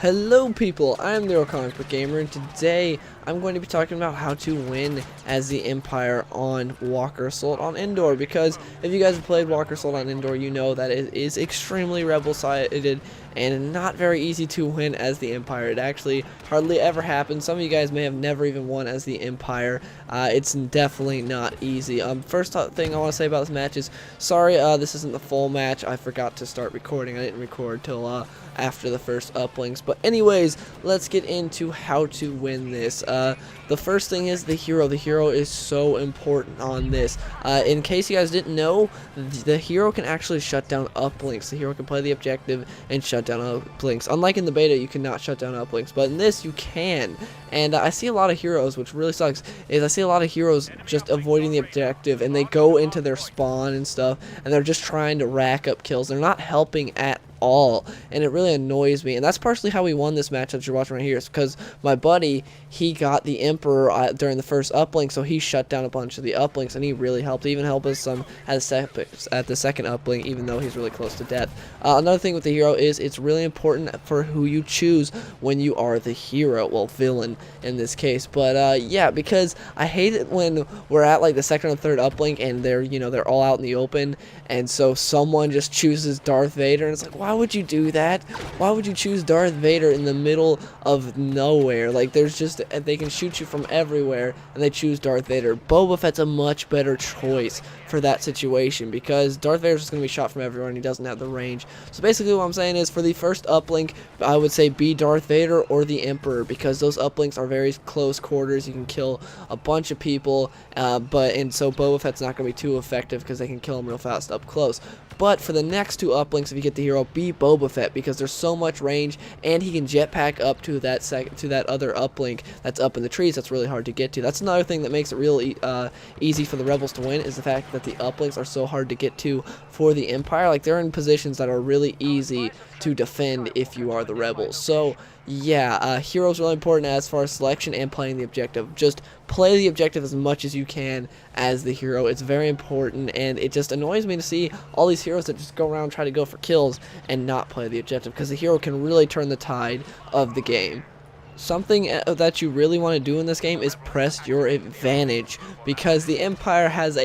Hello people, I'm the Comic Book Gamer, and today I'm going to be talking about how to win as the Empire on Walker Assault on Endor, because if you guys have played Walker Assault on Endor, you know that it is extremely rebel-sided and not very easy to win as the Empire. It actually hardly ever happens. Some of you guys may have never even won as the Empire. It's definitely not easy. First thing I want to say about this match is, sorry, this isn't the full match. I forgot to start recording. I didn't record till after the first uplinks. But anyways, let's get into how to win this. The first thing is the hero. The hero is so important on this. In case you guys didn't know, the hero can actually shut down uplinks. The hero can play the objective and shut down uplinks. Unlike in the beta, you cannot shut down uplinks, but in this you can. And I see a lot of heroes, which really sucks, is I see a lot of heroes just avoiding the objective, and they go into their spawn and stuff, and they're just trying to rack up kills. They're not helping at all, and it really annoys me. And that's partially how we won this match that you're watching right here. It's because my buddy, he got the Emperor during the first uplink, so he shut down a bunch of the uplinks, and he really helped. He even helped us some at the second uplink, even though he's really close to death. Another thing with the hero is it's really important for who you choose when you are the hero, well, villain in this case. But yeah, because I hate it when we're at like the second or third uplink and they're all out in the open, and so someone just chooses Darth Vader, and it's like, why would you do that? Why would you choose Darth Vader in the middle of nowhere? Like, there's just, they can shoot you from everywhere, and they choose Darth Vader. Boba Fett's a much better choice for that situation, because Darth Vader's just going to be shot from everywhere, and he doesn't have the range. So basically what I'm saying is, for the first uplink, I would say be Darth Vader or the Emperor, because those uplinks are very close quarters. You can kill a bunch of people, and so Boba Fett's not going to be too effective, because they can kill him real fast up close. But for the next two uplinks, if you get the hero, be Boba Fett, because there's so much range, and he can jetpack up to that other uplink that's up in the trees. That's really hard to get to. That's another thing that makes it really easy for the rebels to win, is the fact that the uplinks are so hard to get to for the Empire. Like, they're in positions that are really easy to defend if you are the rebels. So yeah, hero's really important as far as selection and playing the objective. Just play the objective as much as you can as the hero. It's very important, and it just annoys me to see all these heroes that just go around and try to go for kills and not play the objective, because the hero can really turn the tide of the game. Something that you really want to do in this game is press your advantage, because the Empire has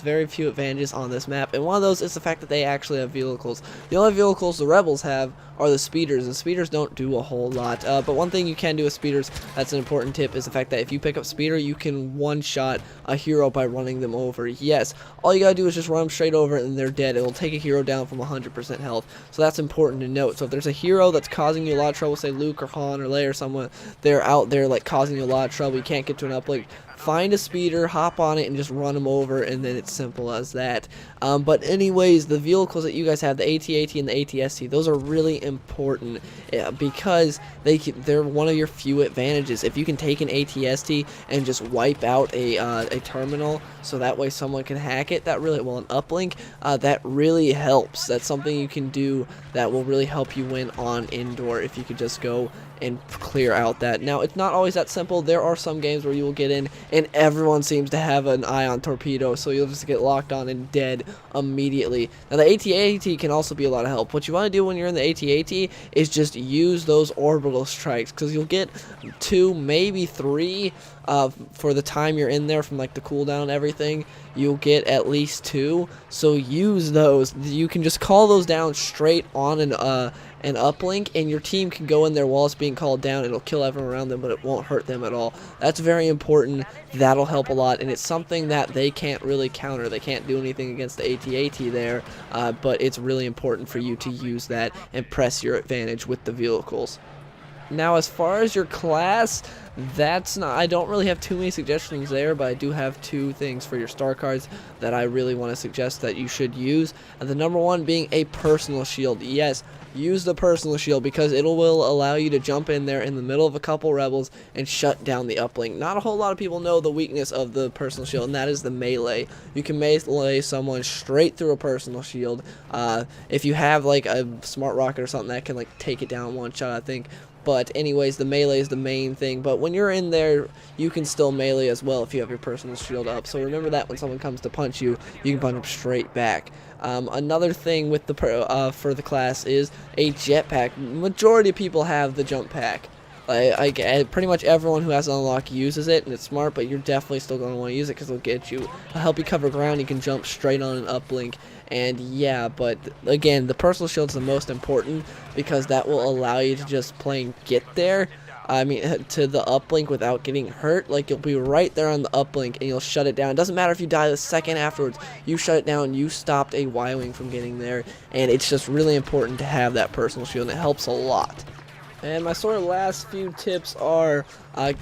very few advantages on this map, and one of those is the fact that they actually have vehicles. The only vehicles the rebels have are the speeders, and speeders don't do a whole lot. But one thing you can do with speeders that's an important tip is the fact that if you pick up speeder, you can one-shot a hero by running them over. Yes, all you gotta do is just run them straight over and they're dead. It'll take a hero down from 100% health, so that's important to note. So if there's a hero that's causing you a lot of trouble, say Luke or Han or Leia or someone, they're out there like causing you a lot of trouble, you can't get to an uplink, find a speeder, hop on it, and just run them over, and then it's simple as that. But anyways, the vehicles that you guys have, the AT-AT and the AT-ST, those are really important, because they're one of your few advantages. If you can take an AT-ST and just wipe out a terminal, so that way someone can hack it, that really, well, an uplink, that really helps. That's something you can do that will really help you win on Endor, if you could just go and clear out that. Now, it's not always that simple. There are some games where you will get in and everyone seems to have an ion torpedo, so you'll just get locked on and dead immediately. Now, the AT-AT can also be a lot of help. What you want to do when you're in the AT-AT is just use those orbital strikes, because you'll get 2, maybe 3 for the time you're in there, from like the cooldown and everything. You'll get at least 2, so use those. You can just call those down straight on an uplink, and your team can go in there while it's being called down. It'll kill everyone around them, but it won't hurt them at all. That's very important. That'll help a lot, and it's something that they can't really counter. They can't do anything against the AT-AT there, but it's really important for you to use that and press your advantage with the vehicles. Now, as far as your class, I don't really have too many suggestions there, but I do have 2 things for your star cards that I really want to suggest that you should use. And the number one being a personal shield. Yes, use the personal shield, because it will allow you to jump in there in the middle of a couple rebels and shut down the uplink. Not a whole lot of people know the weakness of the personal shield, and that is the melee. You can melee someone straight through a personal shield. If you have like a smart rocket or something, that can like take it down one shot, I think. But anyways, the melee is the main thing. But when you're in there, you can still melee as well if you have your personal shield up. So remember that when someone comes to punch you, you can punch them straight back. Another thing with the for the class is a jetpack. Majority of people have the jump pack. Pretty much everyone who has it unlocked uses it, and it's smart, but you're definitely still going to want to use it because it'll help you cover ground. You can jump straight on an uplink, and yeah, but again, the personal shield is the most important because that will allow you to just plain get there. I mean, to the uplink without getting hurt. Like, you'll be right there on the uplink and you'll shut it down. It doesn't matter if you die the second afterwards. You shut it down, you stopped a Y-wing from getting there, and it's just really important to have that personal shield, and it helps a lot. And my sort of last few tips are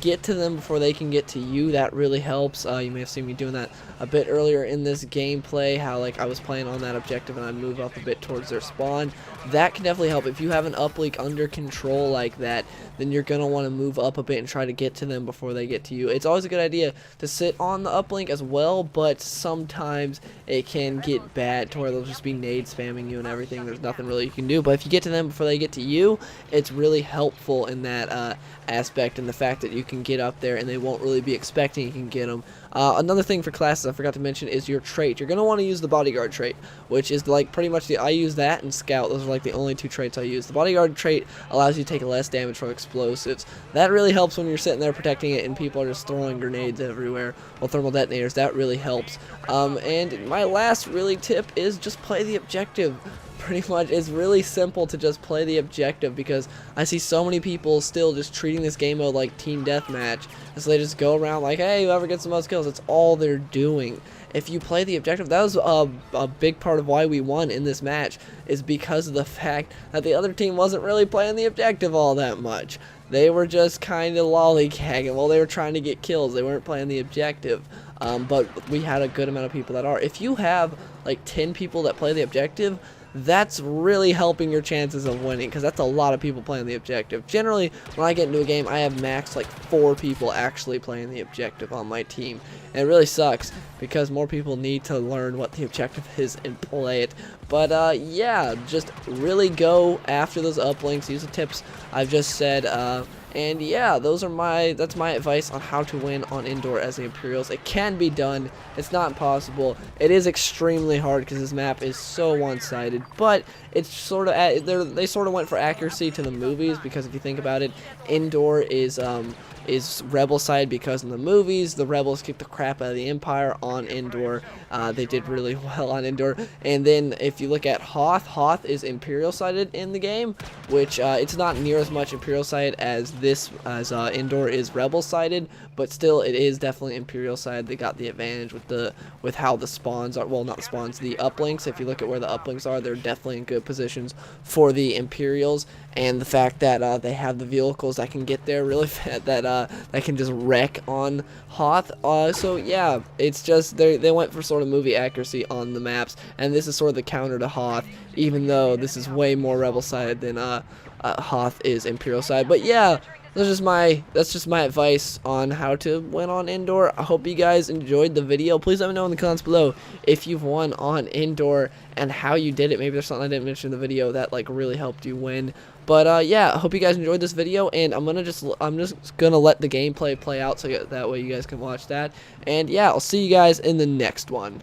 get to them before they can get to you. That really helps. You may have seen me doing that a bit earlier in this gameplay, how like I was playing on that objective and I'd move up a bit towards their spawn. That can definitely help. If you have an uplink under control like that, then you're going to want to move up a bit and try to get to them before they get to you. It's always a good idea to sit on the uplink as well, but sometimes it can get bad to where they'll just be nade spamming you and everything. There's nothing really you can do, but if you get to them before they get to you, it's really helpful in that aspect, and the fact that you can get up there and they won't really be expecting you can get them. Another thing for classes I forgot to mention is your trait. You're going to want to use the bodyguard trait, which is like pretty much I use that and scout. Those are like the only two traits I use. The bodyguard trait allows you to take less damage from explosives. That really helps when you're sitting there protecting it and people are just throwing grenades everywhere, or thermal detonators. That really helps. And my last really tip is just play the objective. Pretty much, it's really simple to just play the objective, because I see so many people still just treating this game mode like team deathmatch, and so they just go around like, hey, whoever gets the most kills, that's all they're doing. If you play the objective, that was a big part of why we won in this match, is because of the fact that the other team wasn't really playing the objective all that much. They were just kind of lollygagging. Well, they were trying to get kills. They weren't playing the objective. But we had a good amount of people that are. If you have like 10 people that play the objective, that's really helping your chances of winning, because that's a lot of people playing the objective. Generally, when I get into a game, I have max like 4 people actually playing the objective on my team. And it really sucks, because more people need to learn what the objective is and play it. But yeah, just really go after those uplinks, use the tips I've just said, and yeah, that's my advice on how to win on Endor as the Imperials. It can be done. It's not impossible. It is extremely hard because this map is so one-sided, but it's sort of they sort of went for accuracy to the movies, because if you think about it, Endor is rebel side, because in the movies the rebels kicked the crap out of the Empire on Endor. They did really well on Endor. And then if you look at Hoth is Imperial sided in the game, which it's not near as much Imperial sided as Endor is rebel sided, but still it is definitely Imperial side. They got the advantage with how the spawns are, well, not the spawns, the uplinks. If you look at where the uplinks are, they're definitely in good positions for the Imperials, and the fact that they have the vehicles that can get there really fast, that can just wreck on Hoth. So yeah, it's just they went for sort of movie accuracy on the maps, and this is sort of the counter to Hoth, even though this is way more rebel sided than Hoth is Imperial side. But yeah, that's just my advice on how to win on Endor. I hope you guys enjoyed the video. Please let me know in the comments below if you've won on Endor and how you did it. Maybe there's something I didn't mention in the video that like really helped you win. But yeah, I hope you guys enjoyed this video, and I'm just gonna let the gameplay play out, so that way you guys can watch that. And yeah, I'll see you guys in the next one.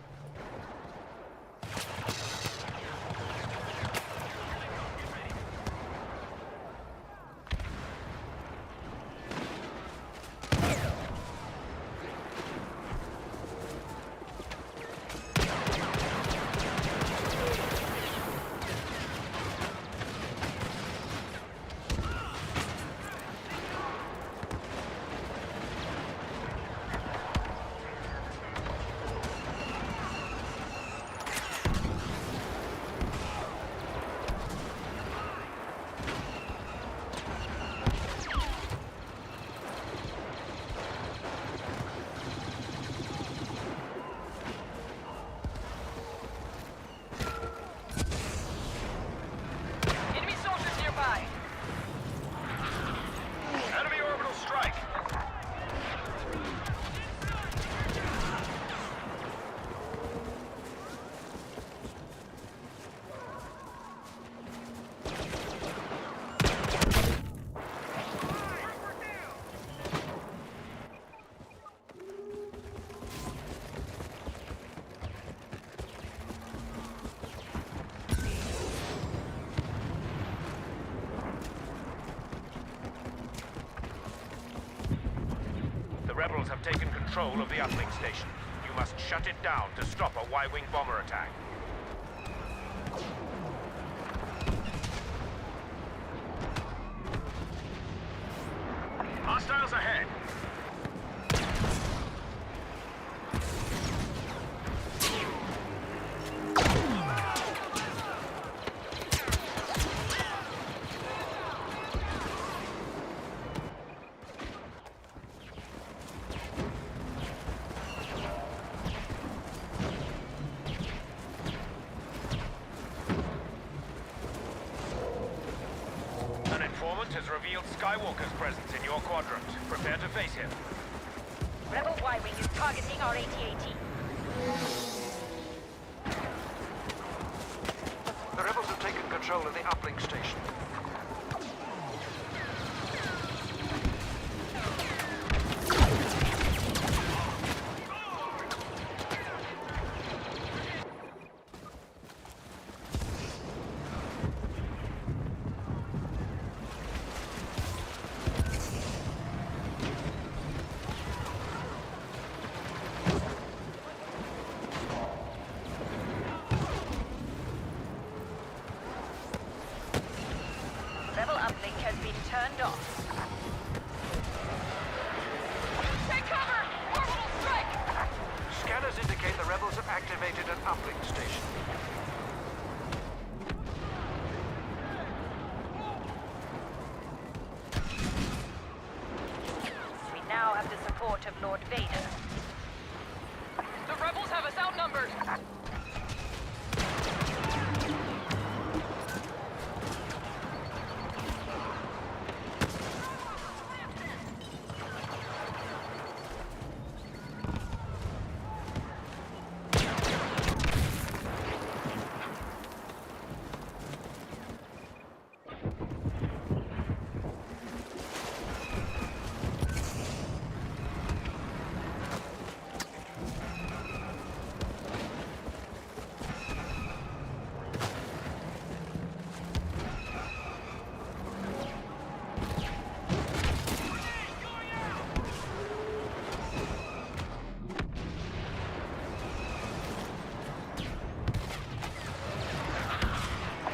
The rebels have taken control of the uplink station. You must shut it down to stop a Y-wing bomber attack. Hostiles ahead! An informant has revealed Skywalker's presence in your quadrant. Prepare to face him. Rebel Y-wing is targeting our AT-AT. The rebels have taken control of the uplink station. Rebel uplink has been turned off. Take cover! Orbital strike! Scanners indicate the rebels have activated an uplink station. We now have the support of Lord Vader. The rebels have us outnumbered!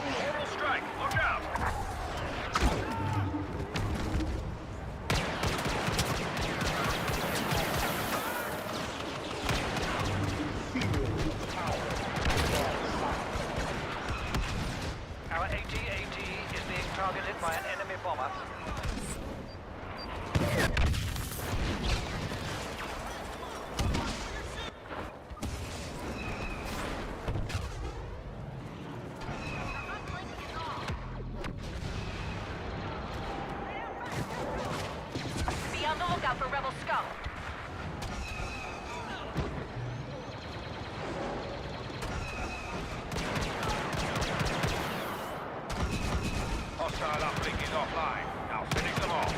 Orbital strike! Look out! Our AT-AT is being targeted by an enemy bomber. Be on the lookout for Rebel scum. Hostile uplink is offline. Now finish them off.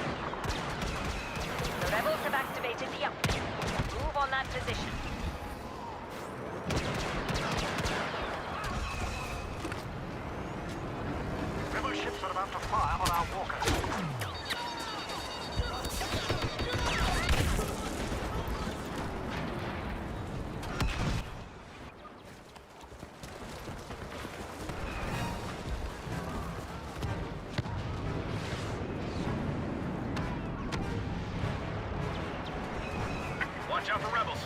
The rebels have activated the uplink. Move on that position. Rebel ships are about to fire on our walkers. Watch out for rebels.